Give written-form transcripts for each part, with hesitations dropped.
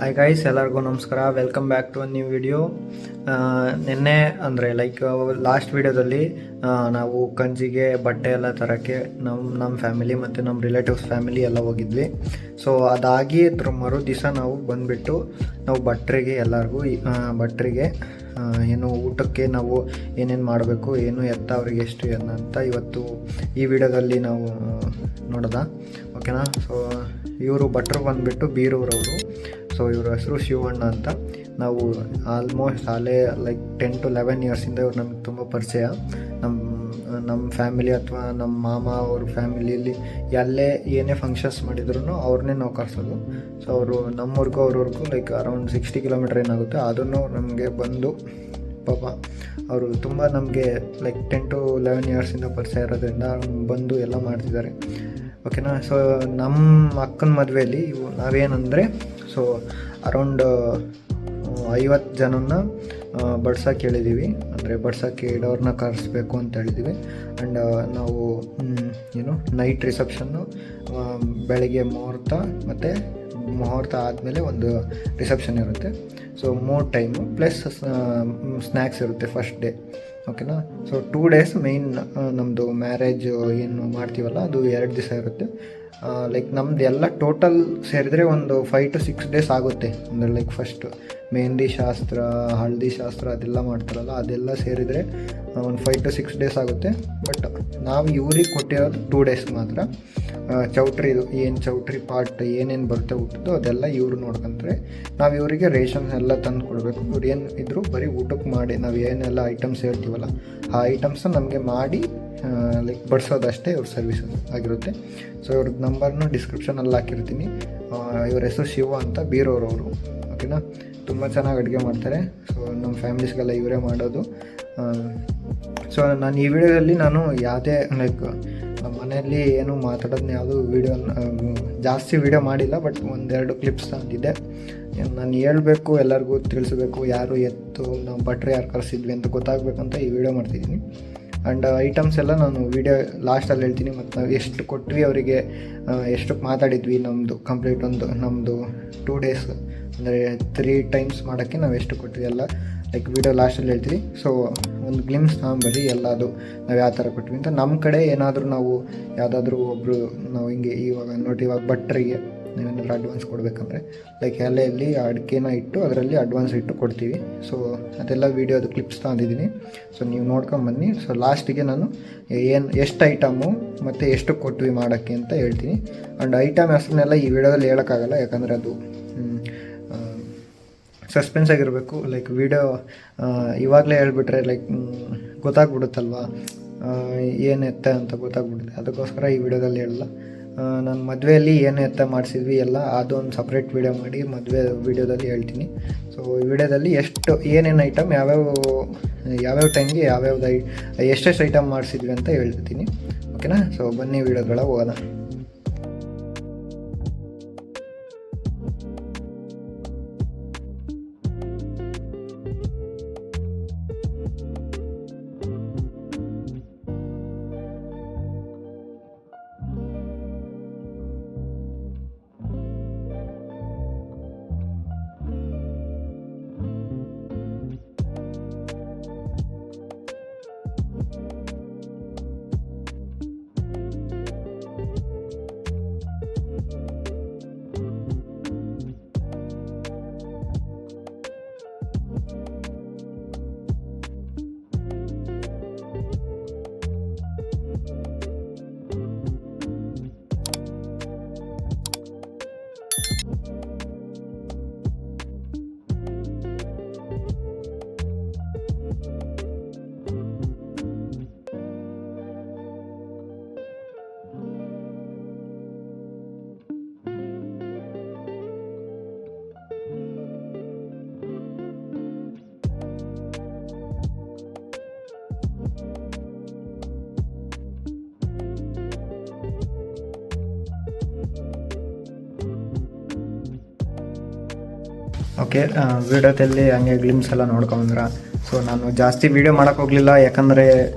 Hi guys, ಎಲ್ಲರಿಗೂ ನಮಸ್ಕಾರ. Welcome back to a new video. ನಿನ್ನೆ ಅಂದರೆ ಲಾಸ್ಟ್ ವಿಡಿಯೋದಲ್ಲಿ ನಾವು ಕಂಜಿಗೆ ಬಟ್ಟೆ ಎಲ್ಲ ತರೋಕ್ಕೆ ನಮ್ಮ ಫ್ಯಾಮಿಲಿ ಮತ್ತು ನಮ್ಮ ರಿಲೇಟಿವ್ಸ್ ಫ್ಯಾಮಿಲಿ ಎಲ್ಲ ಹೋಗಿದ್ವಿ. ಸೊ ಅದಾಗಿ ಅದ್ರ ಮರು ದಿವಸ ನಾವು ಬಂದುಬಿಟ್ಟು ನಾವು ಭಟ್ರಿಗೆ ಎಲ್ಲರಿಗೂ ಏನು ಊಟಕ್ಕೆ ನಾವು ಏನೇನು ಮಾಡಬೇಕು, ಏನು ಎತ್ತ ಅವ್ರಿಗೆ ಎಷ್ಟು ಅಂತ ಇವತ್ತು ಈ ವಿಡಿಯೋದಲ್ಲಿ ನಾವು ನೋಡೋದ. ಓಕೆನಾ? ಸೊ ಇವರು ಭಟ್ರು ಬಂದುಬಿಟ್ಟು ಬೀರೂರವರು. ಸೊ ಇವ್ರ ಹೆಸರು ಶಿವಣ್ಣ ಅಂತ. ನಾವು ಆಲ್ಮೋಸ್ಟ್ 10 to 11 ಇಯರ್ಸಿಂದ ಇವ್ರು ನಮ್ಗೆ ತುಂಬ ಪರಿಚಯ. ನಮ್ಮ ಫ್ಯಾಮಿಲಿ ಅಥವಾ ನಮ್ಮ ಮಾಮ ಅವ್ರ ಫ್ಯಾಮಿಲಿಯಲ್ಲಿ ಎಲ್ಲೇ ಏನೇ ಫಂಕ್ಷನ್ಸ್ ಮಾಡಿದ್ರು ಅವ್ರನ್ನೇ ನಾವು ಕರ್ಸೋದು. ಸೊ ಅವರು ನಮ್ಮೂರಿಗೂ ಅವ್ರವ್ರಿಗೂ ಅರೌಂಡ್ 60 ಕಿಲೋಮೀಟ್ರ್ ಏನಾಗುತ್ತೆ, ಅದನ್ನು ನಮಗೆ ಬಂದು ಪಾಪ ಅವರು ತುಂಬ ನಮಗೆ 10 to 11 ಇಯರ್ಸಿಂದ ಪರಿಚಯ ಇರೋದ್ರಿಂದ ಬಂದು ಎಲ್ಲ ಮಾಡ್ತಿದ್ದಾರೆ. ಓಕೆನಾ? ಸೊ ನಮ್ಮ ಅಕ್ಕನ ಮದುವೆಯಲ್ಲಿ ನಾವೇನಂದರೆ ಅರೌಂಡ್ 50 ಜನನ್ನ ಬಡ್ಸೋಕೆ ಹೇಳಿದ್ದೀವಿ. ಅಂದರೆ ಬಡ್ಸೋಕ್ಕೆ ಇಡೋರನ್ನ ಕರೆಸ್ಬೇಕು ಅಂತ ಹೇಳಿದ್ದೀವಿ. ಆ್ಯಂಡ್ ನಾವು ನೈಟ್ ರಿಸೆಪ್ಷನ್ನು, ಬೆಳಗ್ಗೆ ಮುಹೂರ್ತ ಮತ್ತು ಮುಹೂರ್ತ ಆದಮೇಲೆ ಒಂದು ರಿಸೆಪ್ಷನ್ ಇರುತ್ತೆ. ಸೊ 3 ಟೈಮು ಪ್ಲಸ್ ಸ್ನ್ಯಾಕ್ಸ್ ಇರುತ್ತೆ ಫಸ್ಟ್ ಡೇ. ಓಕೆನಾ? ಸೊ 2 days ಮೇಯ್ನ್ ನಮ್ಮದು ಮ್ಯಾರೇಜ್ ಏನು ಮಾಡ್ತೀವಲ್ಲ ಅದು 2 ದಿವಸ ಇರುತ್ತೆ. ನಮ್ಮದು ಎಲ್ಲ ಟೋಟಲ್ ಸೇರಿದರೆ ಒಂದು 5 to 6 days ಆಗುತ್ತೆ. ಅಂದರೆ ಫಸ್ಟ್ ಮೆಹಂದಿ ಶಾಸ್ತ್ರ, ಹಳದಿ ಶಾಸ್ತ್ರ ಅದೆಲ್ಲ ಮಾಡ್ತಾರಲ್ಲ, ಅದೆಲ್ಲ ಸೇರಿದರೆ ಒಂದು 5 to 6 days ಆಗುತ್ತೆ. ಬಟ್ ನಾವು ಇವ್ರಿಗೆ ಕೊಟ್ಟಿರೋದು 2 days ಮಾತ್ರ. ಚೌಟ್ರಿದು ಏನು ಚೌಟ್ರಿ ಪಾರ್ಟ್ ಏನೇನು ಬರುತ್ತೆ ಊಟದ್ದು ಅದೆಲ್ಲ ಇವರು ನೋಡ್ಕೊಂತಾರೆ. ನಾವು ಇವರಿಗೆ ರೇಷನ್ಸ್ ಎಲ್ಲ ತಂದು ಕೊಡಬೇಕು. ಇವ್ರು ಏನು ಇದ್ದರೂ ಬರೀ ಊಟಕ್ಕೆ ಮಾಡಿ ನಾವು ಏನೆಲ್ಲ ಐಟಮ್ಸ್ ಹೇಳ್ತೀವಲ್ಲ ಆ ಐಟಮ್ಸ್ನ ನಮಗೆ ಮಾಡಿ ಬಡಿಸೋದಷ್ಟೇ ಇವ್ರ ಸರ್ವಿಸ್ ಆಗಿರುತ್ತೆ. ಸೊ ಇವ್ರದ್ದು ನಂಬರ್ನು ಡಿಸ್ಕ್ರಿಪ್ಷನಲ್ಲಿ ಹಾಕಿರ್ತೀನಿ. ಇವ್ರ ಹೆಸರು ಶಿವ ಅಂತ, ಬೀರೂರವರು. ಓಕೆನಾ? ತುಂಬ ಚೆನ್ನಾಗಿ ಅಡುಗೆ ಮಾಡ್ತಾರೆ. ಸೊ ನಮ್ಮ ಫ್ಯಾಮಿಲೀಸ್ಗೆಲ್ಲ ಇವರೇ ಮಾಡೋದು. ಸೊ ನಾನು ಈ ವಿಡಿಯೋದಲ್ಲಿ ನಾನು ಯಾವುದೇ ಮನೆಯಲ್ಲಿ ಏನು ಮಾತಾಡೋದನ್ನ ಯಾವುದು ಜಾಸ್ತಿ ವಿಡಿಯೋ ಮಾಡಿಲ್ಲ. ಬಟ್ 1-2 ಕ್ಲಿಪ್ಸ್ ತಂದಿದ್ದೆ. ನಾನು ಹೇಳ್ಬೇಕು, ಎಲ್ಲರಿಗೂ ತಿಳಿಸ್ಬೇಕು, ಯಾರು ಎತ್ತು ನಾವು ಭಟ್ರು ಯಾರು ಕರೆಸಿದ್ವಿ ಅಂತ ಗೊತ್ತಾಗಬೇಕಂತ ಈ ವಿಡಿಯೋ ಮಾಡ್ತಿದ್ದೀನಿ. ಆ್ಯಂಡ್ ಐಟಮ್ಸ್ ಎಲ್ಲ ನಾನು ವಿಡಿಯೋ ಲಾಸ್ಟಲ್ಲಿ ಹೇಳ್ತೀನಿ. ಮತ್ತು ನಾವು ಎಷ್ಟು ಕೊಟ್ವಿ ಅವರಿಗೆ, ಎಷ್ಟಕ್ಕೆ ಮಾತಾಡಿದ್ವಿ, ನಮ್ಮದು 2 days ಅಂದರೆ 3 times ಮಾಡೋಕ್ಕೆ ನಾವು ಎಷ್ಟು ಕೊಟ್ವಿ ಎಲ್ಲ ವಿಡಿಯೋ ಲಾಸ್ಟಲ್ಲಿ ಹೇಳ್ತೀವಿ. ಸೊ ಒಂದು ಗ್ಲಿಮ್ಸ್ ತಗೊಂಬರ್ರಿ ಎಲ್ಲದು ನಾವು ಯಾವ ಥರ ಕೊಟ್ವಿ ಅಂತ. ನಮ್ಮ ಕಡೆ ಏನಾದರೂ ನಾವು ಯಾವುದಾದ್ರೂ ಒಬ್ಬರು ನಾವು ಇವಾಗ ಭಟ್ರಿಗೆ ನಾವೇನಾದರೂ ಅಡ್ವಾನ್ಸ್ ಕೊಡಬೇಕಂದ್ರೆ ಎಲೆಯಲ್ಲಿ ಅಡಿಕೆನ ಇಟ್ಟು ಅದರಲ್ಲಿ ಅಡ್ವಾನ್ಸ್ ಇಟ್ಟು ಕೊಡ್ತೀವಿ. ಸೊ ಅದೆಲ್ಲ ವೀಡಿಯೋದು ಕ್ಲಿಪ್ಸ್ ತಂದಿದ್ದೀನಿ. ಸೊ ನೀವು ನೋಡ್ಕೊಂಬನ್ನಿ. ಸೊ ಲಾಸ್ಟಿಗೆ ನಾನು ಎಷ್ಟು ಐಟಮು ಮತ್ತು ಎಷ್ಟು ಕೊಟ್ವಿ ಮಾಡೋಕ್ಕೆ ಅಂತ ಹೇಳ್ತೀನಿ. ಆ್ಯಂಡ್ ಐಟಮ್ ಹೆಸರನ್ನೆಲ್ಲ ಈ ವಿಡಿಯೋದಲ್ಲಿ ಹೇಳೋಕ್ಕಾಗಲ್ಲ, ಯಾಕಂದರೆ ಅದು ಸಸ್ಪೆನ್ಸ್ ಆಗಿರಬೇಕು. ವಿಡಿಯೋ ಇವಾಗಲೇ ಹೇಳ್ಬಿಟ್ರೆ ಗೊತ್ತಾಗ್ಬಿಡುತ್ತಲ್ವ ಏನು ಎತ್ತ ಅಂತ ಗೊತ್ತಾಗ್ಬಿಡುತ್ತೆ. ಅದಕ್ಕೋಸ್ಕರ ಈ ವಿಡಿಯೋದಲ್ಲಿ ಹೇಳಲ್ಲ. ನಾನು ಮದುವೆಯಲ್ಲಿ ಏನು ಎತ್ತ ಮಾಡಿಸಿದ್ವಿ ಎಲ್ಲ ಅದೊಂದು ಸಪ್ರೇಟ್ ವಿಡಿಯೋ ಮಾಡಿ ಮದುವೆ ವಿಡಿಯೋದಲ್ಲಿ ಹೇಳ್ತೀನಿ. ಸೊ ಈ ವಿಡಿಯೋದಲ್ಲಿ ಏನೇನು ಐಟಮ್ ಯಾವ್ಯಾವ ಟೈಮ್ಗೆ ಎಷ್ಟೆಷ್ಟು ಐಟಮ್ ಮಾಡಿಸಿದ್ವಿ ಅಂತ ಹೇಳ್ತೀನಿ. ಓಕೆನಾ? ಸೊ ಬನ್ನಿ ವಿಡಿಯೋಗಳ ಹೋಗೋಣ. ಓಕೆ, ವಿಡಿಯೋದಲ್ಲಿ ಹಂಗೆ ಗ್ಲಿಮ್ಸ್ ಎಲ್ಲ ನೋಡ್ಕೊಂಬಂದ್ರೆ. ಸೊ ನಾನು ಜಾಸ್ತಿ ವೀಡಿಯೋ ಮಾಡೋಕ್ಕೋಗಲಿಲ್ಲ, ಯಾಕಂದರೆ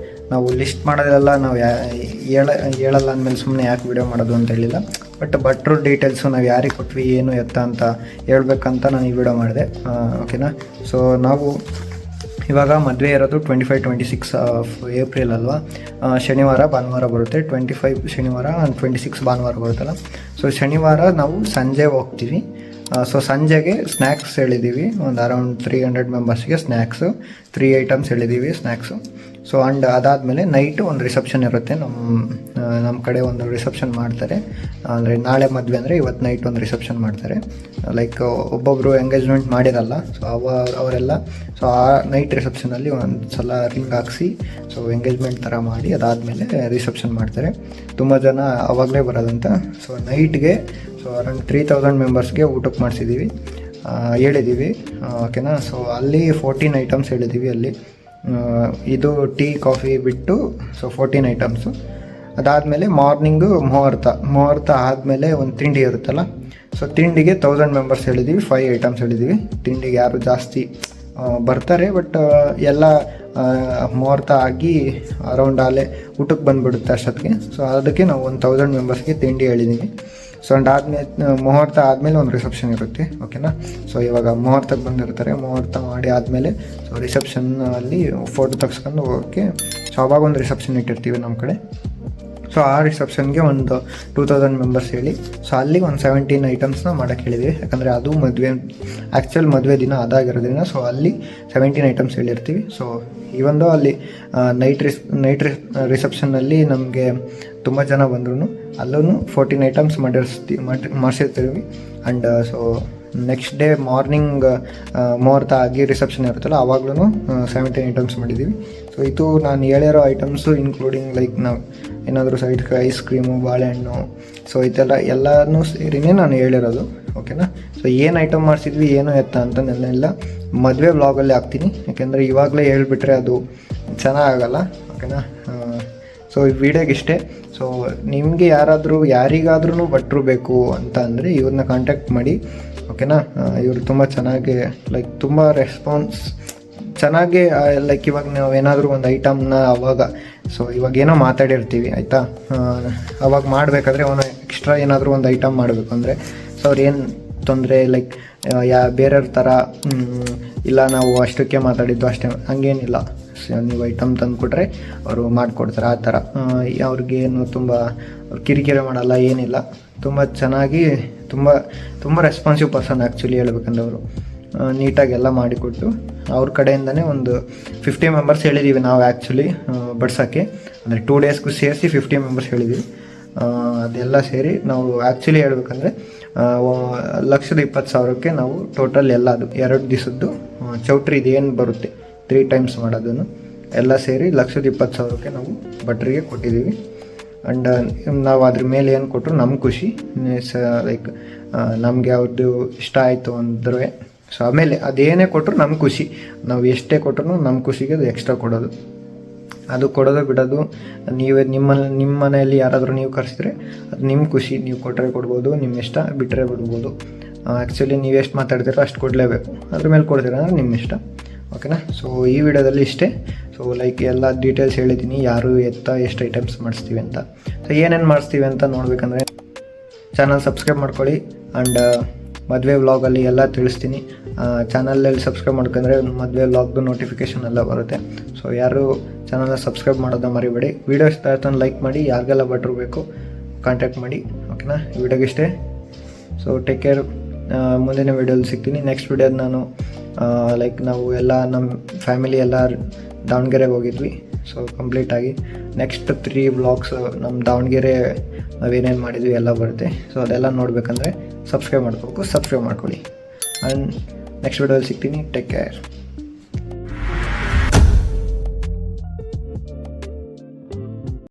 ನಾವು ಲಿಸ್ಟ್ ಮಾಡೋದೆಲ್ಲ ನಾವು ಹೇಳಲ್ಲ ಅಂದಮೇಲೆ ಸುಮ್ಮನೆ ಯಾಕೆ ವಿಡಿಯೋ ಮಾಡೋದು ಅಂತ ಹೇಳಿಲ್ಲ. ಬಟ್ ಭಟ್ರು ಡೀಟೇಲ್ಸು ನಾವು ಯಾರಿಗೆ ಕೊಟ್ವಿ ಏನು ಎತ್ತ ಅಂತ ಹೇಳ್ಬೇಕಂತ ನಾನು ಈ ವಿಡಿಯೋ ಮಾಡಿದೆ. ಓಕೆನಾ. ಸೊ ನಾವು ಇವಾಗ ಮದುವೆ ಇರೋದು 25-26 ಆಫ್ ಏಪ್ರಿಲ್ ಅಲ್ವಾ. ಶನಿವಾರ ಭಾನುವಾರ ಬರುತ್ತೆ. 25 ಶನಿವಾರ 26 ಭಾನುವಾರ ಬರುತ್ತಲ್ಲ. ಸೊ ಶನಿವಾರ ನಾವು ಸಂಜೆ ಹೋಗ್ತೀವಿ. ಸೊ ಸಂಜೆಗೆ ಸ್ನ್ಯಾಕ್ಸ್ ಹೇಳಿದ್ದೀವಿ, ಒಂದು ಅರೌಂಡ್ 300 ಮೆಂಬರ್ಸ್ಗೆ ಸ್ನ್ಯಾಕ್ಸು 3 ಐಟಮ್ಸ್ ಹೇಳಿದ್ದೀವಿ ಸ್ನ್ಯಾಕ್ಸು. ಸೊ ಆ್ಯಂಡ್ ಅದಾದಮೇಲೆ ನೈಟು ಒಂದು ರಿಸೆಪ್ಷನ್ ಇರುತ್ತೆ. ನಮ್ಮ ಕಡೆ ಒಂದು ರಿಸೆಪ್ಷನ್ ಮಾಡ್ತಾರೆ. ಅಂದರೆ ನಾಳೆ ಮದುವೆ ಅಂದರೆ ಇವತ್ತು ನೈಟ್ ಒಂದು ರಿಸೆಪ್ಷನ್ ಮಾಡ್ತಾರೆ. ಲೈಕ್ ಒಬ್ಬೊಬ್ಬರು ಎಂಗೇಜ್ಮೆಂಟ್ ಮಾಡಿರಲ್ಲ, ಸೊ ಅವರೆಲ್ಲ ಸೊ ಆ ನೈಟ್ ರಿಸೆಪ್ಷನಲ್ಲಿ ಒಂದು ಸಲ ರಿಂಗ್ ಹಾಕ್ಸಿ ಸೊ ಎಂಗೇಜ್ಮೆಂಟ್ ಥರ ಮಾಡಿ ಅದಾದಮೇಲೆ ರಿಸೆಪ್ಷನ್ ಮಾಡ್ತಾರೆ. ತುಂಬ ಜನ ಆವಾಗಲೇ ಬರೋದಂತ. ಸೊ ನೈಟ್ಗೆ ಸೊ ಅರೌಂಡ್ 3000 ಮೆಂಬರ್ಸ್ಗೆ ಊಟಕ್ಕೆ ಮಾಡಿಸಿದ್ದೀವಿ, ಹೇಳಿದ್ದೀವಿ. ಓಕೆನಾ. ಸೊ ಅಲ್ಲಿ 14 ಐಟಮ್ಸ್ ಹೇಳಿದ್ದೀವಿ. ಅಲ್ಲಿ ಇದು ಟೀ ಕಾಫಿ ಬಿಟ್ಟು ಸೊ 14 ಐಟಮ್ಸು. ಅದಾದಮೇಲೆ ಮಾರ್ನಿಂಗು ಮುಹೂರ್ತ ಆದಮೇಲೆ ಒಂದು ತಿಂಡಿ ಇರುತ್ತಲ್ಲ. ಸೊ ತಿಂಡಿಗೆ 1000 ಮೆಂಬರ್ಸ್ ಹೇಳಿದ್ದೀವಿ, 5 ಐಟಮ್ಸ್ ಹೇಳಿದ್ದೀವಿ. ತಿಂಡಿಗೆ ಯಾರು ಜಾಸ್ತಿ ಬರ್ತಾರೆ, ಬಟ್ ಎಲ್ಲ ಮುಹೂರ್ತ ಆಗಿ ಅರೌಂಡ್ ಅಲ್ಲೇ ಊಟಕ್ಕೆ ಬಂದುಬಿಡುತ್ತೆ ಅಷ್ಟೊತ್ತಿಗೆ. ಸೊ ಅದಕ್ಕೆ ನಾವು ಒಂದು 1000 ಮೆಂಬರ್ಸ್ಗೆ ತಿಂಡಿ ಹೇಳಿದ್ದೀವಿ. ಸೊ ಆದಮೇಲೆ ಮುಹೂರ್ತ ಆದಮೇಲೆ ಒಂದು ರಿಸೆಪ್ಷನ್ ಇರುತ್ತೆ. ಓಕೆನಾ. ಸೊ ಇವಾಗ ಮುಹೂರ್ತಕ್ಕೆ ಬಂದಿರ್ತಾರೆ, ಮುಹೂರ್ತ ಮಾಡಿ ಆದಮೇಲೆ ಸೊ ರಿಸೆಪ್ಷನ್ನಲ್ಲಿ ಫೋಟೋ ತೆಗೆಸ್ಕೊಂಡು ಹೋಗೋಕ್ಕೆ ಸೊ ಅವಾಗ ಒಂದು ರಿಸೆಪ್ಷನ್ ಇಟ್ಟಿರ್ತೀವಿ ನಮ್ಮ ಕಡೆ. ಸೊ ಆ ರಿಸೆಪ್ಷನ್ಗೆ ಒಂದು 2000 ಮೆಂಬರ್ಸ್ ಹೇಳಿ ಸೊ ಅಲ್ಲಿ ಒಂದು 17 ಐಟಮ್ಸ್ನ ಮಾಡೋಕ್ಕೆ ಹೇಳಿದ್ವಿ. ಯಾಕಂದರೆ ಅದು ಆ್ಯಕ್ಚುಯಲ್ ಮದುವೆ ದಿನ ಅದಾಗಿರೋದ್ರಿಂದ ಸೊ ಅಲ್ಲಿ 17 ಐಟಮ್ಸ್ ಹೇಳಿರ್ತೀವಿ. ಸೊ ಇವೊಂದು ಅಲ್ಲಿ ನೈಟ್ ರಿಸೆಪ್ಷನ್ನಲ್ಲಿ ನಮಗೆ ತುಂಬ ಜನ ಬಂದ್ರೂ ಅಲ್ಲೂ 14 ಐಟಮ್ಸ್ ಮಾಡಿಸಿರ್ತೀವಿ. And so next day morning ಮುಹೂರ್ತ ಆಗಿ ರಿಸೆಪ್ಷನ್ ಇರುತ್ತಲ್ಲ ಆವಾಗ್ಲೂ 17 ಐಟಮ್ಸ್ ಮಾಡಿದ್ದೀವಿ. ಸೊ ಇದು ನಾನು ಹೇಳಿರೋ ಐಟಮ್ಸು ಇನ್ಕ್ಲೂಡಿಂಗ್ ಲೈಕ್ ನಾವು ಏನಾದರೂ ಸೈಡ್ಗೆ ಐಸ್ ಕ್ರೀಮು, ಬಾಳೆಹಣ್ಣು, ಸೊ ಇದೆಲ್ಲ ಎಲ್ಲನೂ ಸೇರಿನೇ ನಾನು ಹೇಳಿರೋದು. ಓಕೆನಾ. ಸೊ ಏನು ಐಟಮ್ ಮಾಡಿಸಿದ್ವಿ ಏನು ಎತ್ತ ಅಂತ ನಾನೆಲ್ಲ ಮದುವೆ ವ್ಲಾಗಲ್ಲಿ ಹಾಕ್ತೀನಿ. ಯಾಕೆಂದರೆ ಇವಾಗಲೇ ಹೇಳಿಬಿಟ್ರೆ ಅದು ಚೆನ್ನಾಗಲ್ಲ. ಓಕೆನಾ. ಸೊ ಈ ವಿಡಿಯೋಗೆ ಇಷ್ಟೇ. ಸೊ ನಿಮಗೆ ಯಾರಿಗಾದ್ರೂ ಭಟ್ರು ಬೇಕು ಅಂತ ಅಂದರೆ ಇವ್ರನ್ನ ಕಾಂಟ್ಯಾಕ್ಟ್ ಮಾಡಿ. ಓಕೆನಾ. ಇವರು ತುಂಬ ಚೆನ್ನಾಗಿ ಲೈಕ್ ತುಂಬ ರೆಸ್ಪಾನ್ಸ್ ಚೆನ್ನಾಗಿ ಲೈಕ್ ಇವಾಗ ನಾವು ಏನಾದರೂ ಒಂದು ಐಟಮ್ನ ಅವಾಗ ಸೊ ಇವಾಗ ಏನೋ ಮಾತಾಡಿರ್ತೀವಿ ಆಯಿತಾ, ಅವಾಗ ಮಾಡಬೇಕಾದ್ರೆ ಅವನು ಎಕ್ಸ್ಟ್ರಾ ಏನಾದರೂ ಒಂದು ಐಟಮ್ ಮಾಡಬೇಕು ಅಂದರೆ ಸೊ ಅವ್ರು ಏನು ತೊಂದರೆ ಲೈಕ್ ಬೇರೆಯವ್ರ ಥರ ಇಲ್ಲ ನಾವು ಅಷ್ಟಕ್ಕೆ ಮಾತಾಡಿದ್ದು ಅಷ್ಟೇ ಹಂಗೇನಿಲ್ಲ. ನೀವು ಐಟಮ್ ತಂದುಕೊಟ್ರೆ ಅವರು ಮಾಡಿಕೊಡ್ತಾರೆ ಆ ಥರ. ಅವ್ರಿಗೇನು ತುಂಬ ಕಿರಿಕಿರಿ ಮಾಡಲ್ಲ, ಏನಿಲ್ಲ. ತುಂಬ ಚೆನ್ನಾಗಿ ತುಂಬ ರೆಸ್ಪಾನ್ಸಿವ್ ಪರ್ಸನ್ ಆ್ಯಕ್ಚುಲಿ ಹೇಳ್ಬೇಕಂದ್ರೆ ಅವರು ನೀಟಾಗೆಲ್ಲ ಮಾಡಿಕೊಟ್ಟು ಅವ್ರ ಕಡೆಯಿಂದನೇ ಒಂದು 50 ಮೆಂಬರ್ಸ್ ಹೇಳಿದ್ದೀವಿ ನಾವು ಆ್ಯಕ್ಚುಲಿ ಬಡ್ಸೋಕ್ಕೆ. ಅಂದರೆ 2 ಡೇಸ್ಗೂ ಸೇರಿಸಿ 50 ಮೆಂಬರ್ಸ್ ಹೇಳಿದ್ದೀವಿ. ಅದೆಲ್ಲ ಸೇರಿ ನಾವು ಆ್ಯಕ್ಚುಲಿ ಹೇಳ್ಬೇಕಂದ್ರೆ 1,20,000ಕ್ಕೆ ನಾವು ಟೋಟಲ್ ಎಲ್ಲ ಅದು 2 ದಿವಸದ್ದು ಚೌಟ್ರಿ ಇದೇನು ಬರುತ್ತೆ 3 ಟೈಮ್ಸ್ ಮಾಡೋದನ್ನು ಎಲ್ಲ ಸೇರಿ 1,20,000ಕ್ಕೆ ನಾವು ಭಟ್ರಿಗೆ ಕೊಟ್ಟಿದ್ದೀವಿ. ಆ್ಯಂಡ್ ನಾವು ಅದ್ರ ಮೇಲೆ ಏನು ಕೊಟ್ಟರು ನಮ್ಗೆ ಖುಷಿ. ಲೈಕ್ ನಮಗೆ ಅವ್ರದ್ದು ಇಷ್ಟ ಆಯಿತು ಅಂದರೆ ಸೊ ಆಮೇಲೆ ಅದೇನೇ ಕೊಟ್ಟರು ನಮ್ಗೆ ಖುಷಿ. ನಾವು ಎಷ್ಟೇ ಕೊಟ್ಟರು ನಮ್ಮ ಖುಷಿಗೆ ಅದು ಎಕ್ಸ್ಟ್ರಾ ಕೊಡೋದು, ಅದು ಕೊಡೋದು ಬಿಡೋದು ನಿಮ್ಮ ಮನೆಯಲ್ಲಿ ಯಾರಾದರೂ ನೀವು ಕರೆಸಿದ್ರೆ ಅದು ನಿಮ್ಮ ಖುಷಿ. ನೀವು ಕೊಟ್ಟರೆ ಕೊಡ್ಬೋದು, ನಿಮ್ಮ ಇಷ್ಟ, ಬಿಟ್ಟರೆ ಬಿಡ್ಬೋದು. ಆ್ಯಕ್ಚುಲಿ ನೀವು ಎಷ್ಟು ಮಾತಾಡ್ತೀರೋ ಅಷ್ಟು ಕೊಡಲೇಬೇಕು. ಅದ್ರ ಮೇಲೆ ಕೊಡ್ತೀರ ಅಂದರೆ ನಿಮ್ಮ ಇಷ್ಟ. ಓಕೆನಾ. ಸೊ ಈ ವಿಡಿಯೋದಲ್ಲಿ ಇಷ್ಟೇ. ಸೊ ಲೈಕ್ ಎಲ್ಲ ಡೀಟೇಲ್ಸ್ ಹೇಳಿದ್ದೀನಿ, ಯಾರು ಎಷ್ಟು ಐಟಮ್ಸ್ ಮಾಡಿಸ್ತೀವಿ ಅಂತ. ಸೊ ಏನೇನು ಮಾಡಿಸ್ತೀವಿ ಅಂತ ನೋಡಬೇಕಂದ್ರೆ ಚಾನಲ್ ಸಬ್ಸ್ಕ್ರೈಬ್ ಮಾಡ್ಕೊಳ್ಳಿ. ಆ್ಯಂಡ್ ಮದುವೆ ವ್ಲಾಗಲ್ಲಿ ಎಲ್ಲ ತಿಳಿಸ್ತೀನಿ. ಚಾನಲಲ್ಲಿ ಸಬ್ಸ್ಕ್ರೈಬ್ ಮಾಡ್ಕೊಂಡ್ರೆ ಮದುವೆ ವ್ಲಾಗ್ದು ನೋಟಿಫಿಕೇಷನ್ ಎಲ್ಲ ಬರುತ್ತೆ. ಸೊ ಯಾರು ಚಾನಲ್ನ ಸಬ್ಸ್ಕ್ರೈಬ್ ಮಾಡೋದು ಮರಿಬೇಡಿ. ವೀಡಿಯೋ ಇಷ್ಟ ಆಯ್ತು ಲೈಕ್ ಮಾಡಿ. ಯಾರಿಗೆಲ್ಲ ಭಟ್ರು ಬೇಕು ಕಾಂಟ್ಯಾಕ್ಟ್ ಮಾಡಿ. ಓಕೆನಾ. ಈ ವಿಡಿಯೋಗೆ ಇಷ್ಟೇ. So take care. ಮುಂದಿನ ವೀಡಿಯೋಲಿ ಸಿಗ್ತೀನಿ. ನೆಕ್ಸ್ಟ್ ವೀಡಿಯೋದ ನಾನು ಲೈಕ್ ನಾವು ಎಲ್ಲ ನಮ್ಮ ಫ್ಯಾಮಿಲಿ ಎಲ್ಲ ದಾವಣಗೆರೆಗೆ ಹೋಗಿದ್ವಿ. ಸೊ ಕಂಪ್ಲೀಟಾಗಿ ನೆಕ್ಸ್ಟ್ 3 ವ್ಲಾಗ್ಸ್ ನಮ್ಮ ದಾವಣಗೆರೆ ನಾವೇನೇನು ಮಾಡಿದ್ವಿ ಎಲ್ಲ ಬರುತ್ತೆ. ಸೊ ಅದೆಲ್ಲ ನೋಡಬೇಕಂದ್ರೆ ಸಬ್ಸ್ಕ್ರೈಬ್ ಮಾಡ್ಕೋಬೇಕು. ಸಬ್ಸ್ಕ್ರೈಬ್ ಮಾಡ್ಕೊಳ್ಳಿ. ಆ್ಯಂಡ್ ನೆಕ್ಸ್ಟ್ ವೀಡಿಯೋದಲ್ಲಿ ಸಿಗ್ತೀನಿ. Take care.